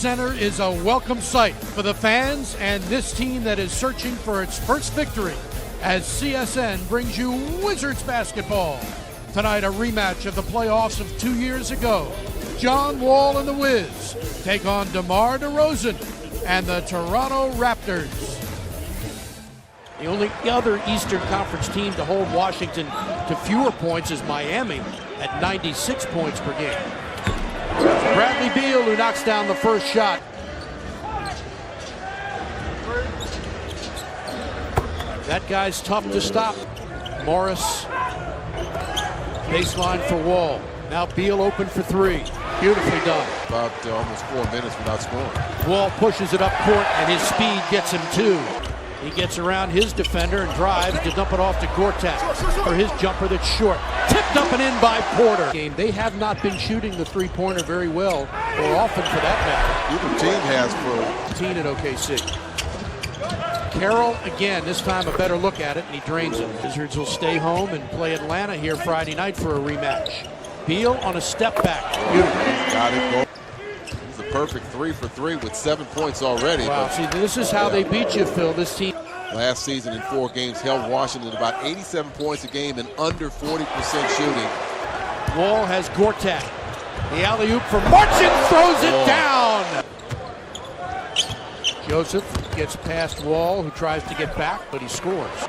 Center is a welcome sight for the fans and this team that is searching for its first victory as CSN brings you Wizards basketball. Tonight, a rematch of the playoffs of 2 years ago. John Wall and the Wiz take on DeMar DeRozan and the Toronto Raptors. The only other Eastern Conference team to hold Washington to fewer points is Miami at 96 points per game. Bradley Beal, who knocks down the first shot. That guy's tough to stop. Morris, baseline for Wall. Now Beal open for three. Beautifully done. About almost 4 minutes without scoring. Wall pushes it up court, and his speed gets him two. He gets around his defender and drives to dump it off to Gortat for his jumper that's short. Tipped up and in by Porter. They have not been shooting the three-pointer very well, or often for that matter. Either team has for 15 at OKC. Carroll, again, this time a better look at it, and he drains it. Wizards will stay home and play Atlanta here Friday night for a rematch. Beal on a step back. Beautiful. Got it. He's a perfect 3 for 3 with 7 points already. Wow, see, this is how they beat you, Phil, this team. Last season in 4 games held Washington about 87 points a game and under 40% shooting. Wall has Gortat. The alley-oop for Marchand, throws it down. Joseph gets past Wall, who tries to get back, but he scores.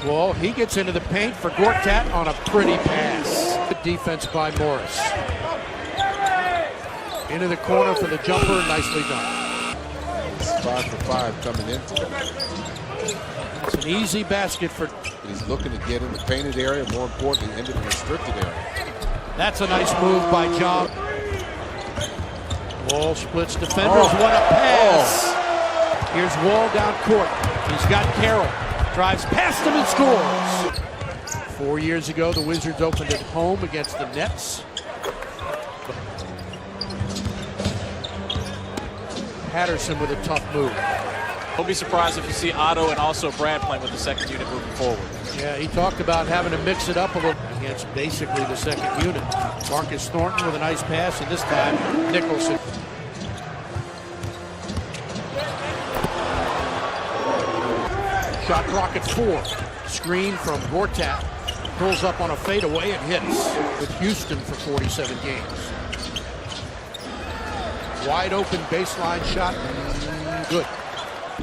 Wall, he gets into the paint for Gortat on a pretty pass. Good defense by Morris. Into the corner for the jumper, nicely done. 5 for 5 coming into it. It's an easy basket for... He's looking to get in the painted area, more importantly, into the restricted area. That's a nice move by John. Wall splits defenders, what a pass! Here's Wall down court. He's got Carroll. Drives past him and scores. 4 years ago, the Wizards opened at home against the Nets. Patterson with a tough move. Don't be surprised if you see Otto and also Brad playing with the second unit moving forward. Yeah, he talked about having to mix it up a little against basically the second unit. Marcus Thornton with a nice pass, and this time Nicholson. Shot clock at 4. Screen from Gortat. Pulls up on a fadeaway and hits with Houston for 47 games. Wide open baseline shot. Good.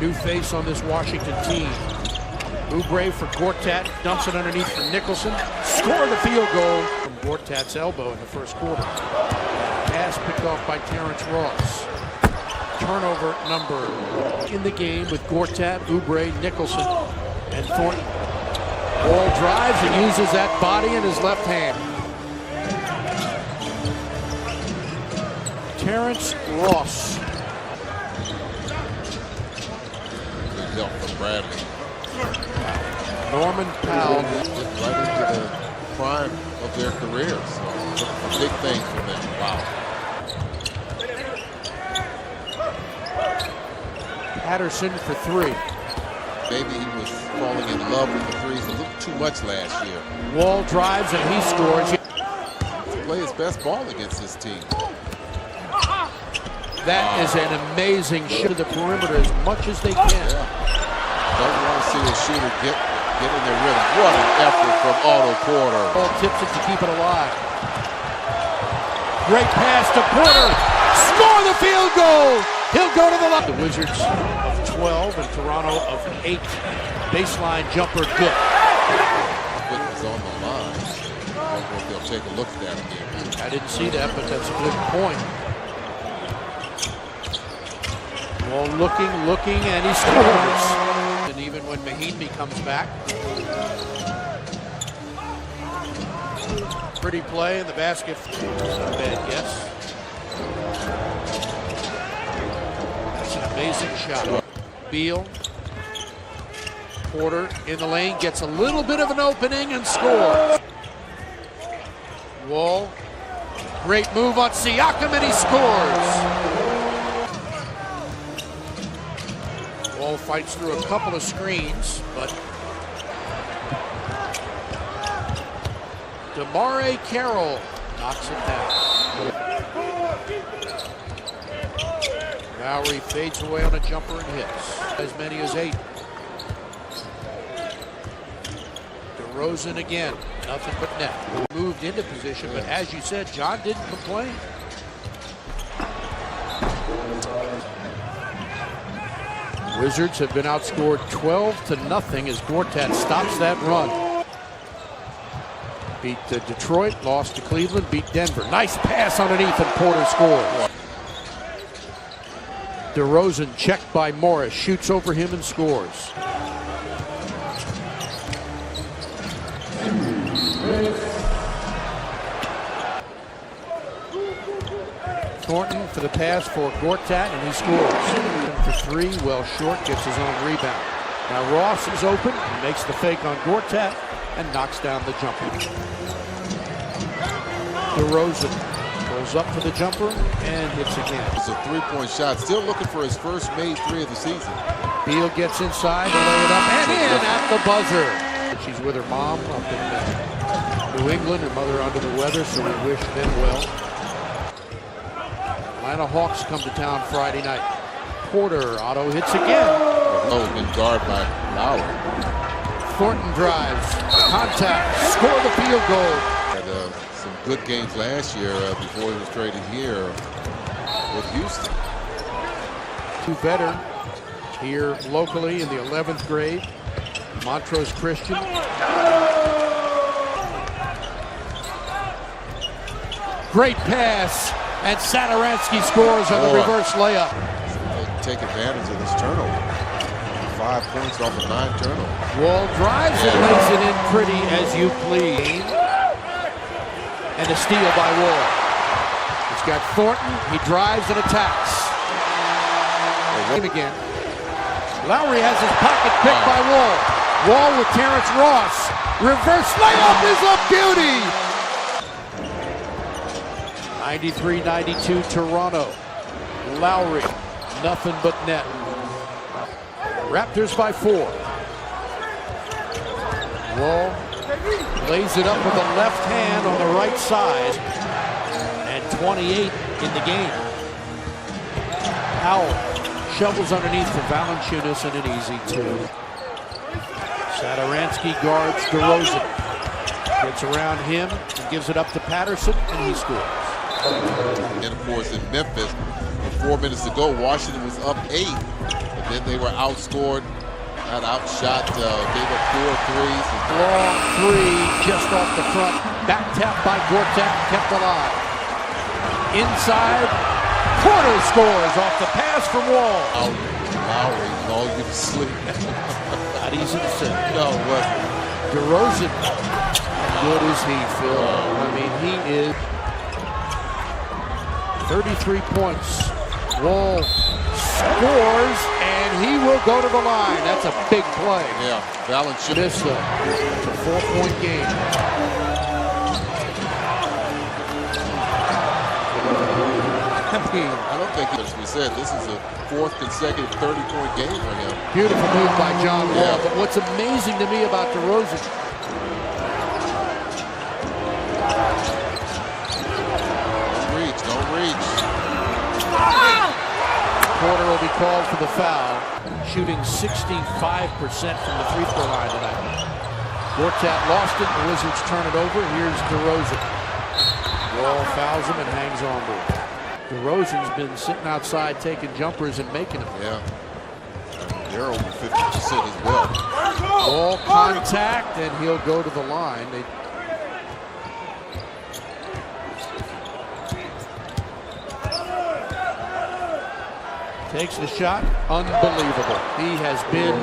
New face on this Washington team. Oubre for Gortat. Dumps it underneath for Nicholson. Score the field goal from Gortat's elbow in the first quarter. Pass picked off by Terrence Ross. Turnover number in the game with Gortat, Oubre, Nicholson, and Thornton. Wall drives and uses that body in his left hand. Terrence Ross. Good help from Bradley. Norman Powell. Right into the prime of their careers. So a big thing for them. Wow. Patterson for 3. Maybe he was falling in love with the threes a little too much last year. Wall drives and he scores. To play his best ball against this team. That is an amazing shot to the perimeter as much as they can. Yeah. Don't want to see a shooter get in there rhythm. What an effort from Otto Porter. Ball tips it to keep it alive. Great pass to Porter. Score the field goal. He'll go to the line. The Wizards of 12 and Toronto of 8. Baseline jumper, good. Foot was on the line. I don't know if they'll take a look at that again. I didn't see that, but that's a good point. Wall looking, and he scores. And even when Mahinmi comes back. Pretty play in the basket. Not a bad guess. That's an amazing shot. Beal. Porter in the lane, gets a little bit of an opening and scores. Wall. Great move on Siakam, and he scores. Wall fights through a couple of screens, but DeMar Carroll knocks it down. Lowry fades away on a jumper and hits. As many as 8. DeRozan again. Nothing but net. Moved into position, but as you said, John didn't complain. Wizards have been outscored 12-0 as Gortat stops that run. Beat Detroit, lost to Cleveland, beat Denver. Nice pass underneath and Porter scores. DeRozan checked by Morris, shoots over him and scores. Thornton for the pass for Gortat, and he scores. For 3, well short, gets his own rebound. Now Ross is open, he makes the fake on Gortat, and knocks down the jumper. DeRozan pulls up for the jumper, and hits again. It's a 3-point shot, still looking for his first made 3 of the season. Beal gets inside to lay it up, and in at the buzzer. She's with her mom up in New England, her mother under the weather, so we wish them well. Atlanta Hawks come to town Friday night. Porter, Otto hits again. Oh, been guarded by Lowry. Thornton drives, contact, score the field goal. Had some good games last year before he was traded here with Houston. 2 veteran here locally in the 11th grade. Montrose Christian. Great pass. And Satoransky scores on the reverse layup. Take advantage of this turnover. 5 points off of 9 turnovers. Wall drives and lays it in pretty as you please. And a steal by Wall. He's got Thornton. He drives and attacks. Again. Lowry has his pocket picked by Wall. Wall with Terrence Ross. Reverse layup is a beauty. 93-92 Toronto. Lowry, nothing but net. Raptors by 4. Wall lays it up with the left hand on the right side. And 28 in the game. Powell shovels underneath for Valanciunas and an easy 2. Satoransky guards DeRozan. Gets around him and gives it up to Patterson, and he scores. And of course in Memphis, with 4 minutes to go, Washington was up 8, and then they were outscored, got outshot, gave up 4 threes. Long 3 just off the front, back tap by Gortat, kept alive. Inside, Porter scores off the pass from Wall. Lowry, all you to sleep. Not easy to say. No, it wasn't. DeRozan, how good is he, Phil? I mean, he is. 33 points. Wall scores, and he will go to the line. That's a big play. Yeah, Valanciunas. It's a 4-point game. I don't think, as we said, this is a 4th consecutive 30-point game for him. Beautiful move by John Wall, but what's amazing to me about DeRozan, Porter will be called for the foul, shooting 65% from the free throw line tonight. Gortat lost it, the Wizards turn it over. Here's DeRozan. Wall fouls him and hangs on to him. DeRozan's been sitting outside taking jumpers and making them. Yeah. They're over 50% as well. Wall contact, and he'll go to the line. Takes the shot, unbelievable. He has been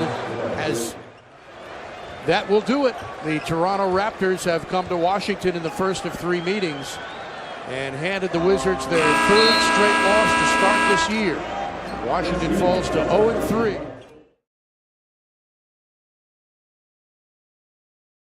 that will do it. The Toronto Raptors have come to Washington in the first of 3 meetings and handed the Wizards their 3rd straight loss to start this year. Washington falls to 0-3.